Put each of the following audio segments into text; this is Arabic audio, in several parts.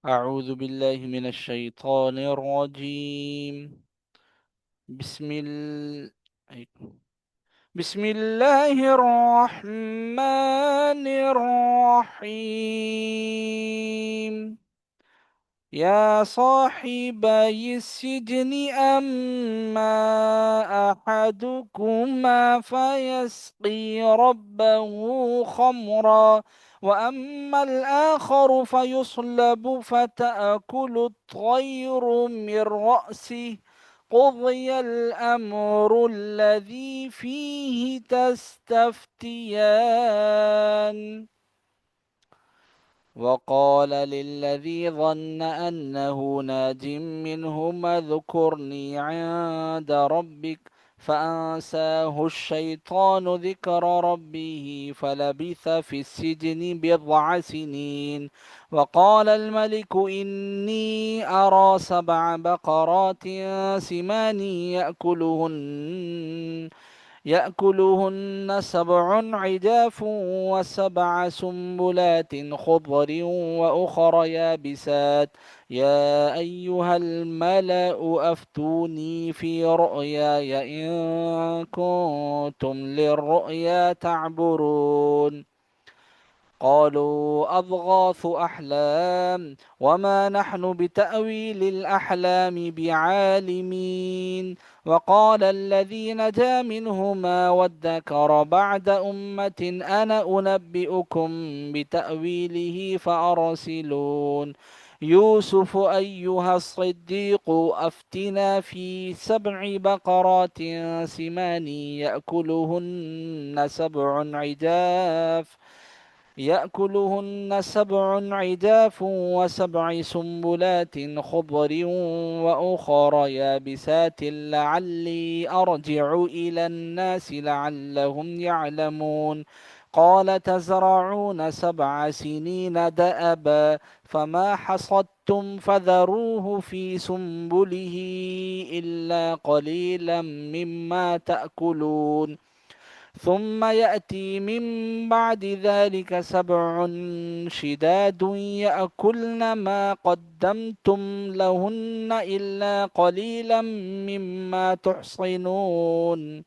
أعوذ بالله من الشيطان الرجيم. بسم ال... بسم الله الرحمن الرحيم. يا صاحبي السجن أما أحدكما فيسقي ربه خمرا وأما الآخر فيصلب فتأكل الطير من رأسه. قضي الأمر الذي فيه تستفتيان. وقال للذي ظن أنه ناج منهما اذكرني عند ربك فأنساه الشيطان ذكر ربه فلبث في السجن بضع سنين. وقال الملك إني أرى 7 بقرات سمان يأكلهن 7 عجاف و7 سنبلات خضر وأخر يابسات. يا أيها الملأ أفتوني في رؤياي إن كنتم للرؤيا تعبرون. قالوا أضغاث أحلام وما نحن بتأويل الأحلام بعالمين. وقال الذي نجا منهما وادكر بعد أمة أنا أنبئكم بتأويله فأرسلون. يوسف أيها الصديق أفتنا في 7 بقرات سمان يأكلهن 7 عجاف و7 سنبلات خضر وأخر يابسات لعلي أرجع إلى الناس لعلهم يعلمون. قال تزرعون 7 سنين دأبا فما حصدتم فذروه في سنبله إلا قليلا مما تأكلون. ثم يأتي من بعد ذلك 7 شداد يأكلن ما قدمتم لهن إلا قليلا مما تحصنون.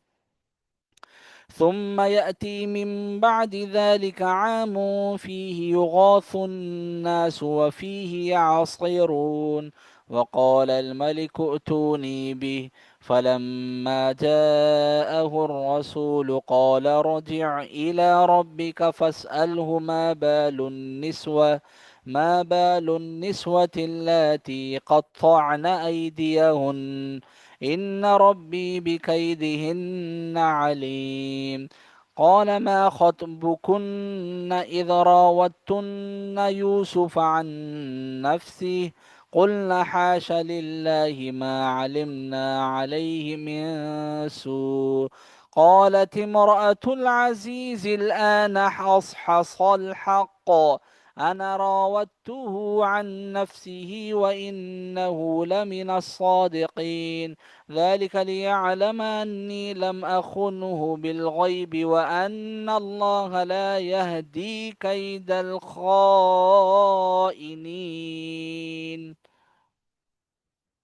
ثم يأتي من بعد ذلك عام فيه يغاث الناس وفيه يعصرون. وقال الملك ائتوني به فلما جاءه الرسول قال ارجع إلى ربك فاسأله ما بال النسوة اللاتي قطعن أيديهن إن ربي بكيدهن عليم. قال ما خطبكن إذ راوتن يوسف عن نفسه قلنا حاش لله ما علمنا عليه من سوء. قالت امرأة العزيز الآن حصحص الحق أنا راودته عن نفسه وإنه لمن الصادقين. ذلك ليعلم أني لم أخنه بالغيب وأن الله لا يهدي كيد الخائنين.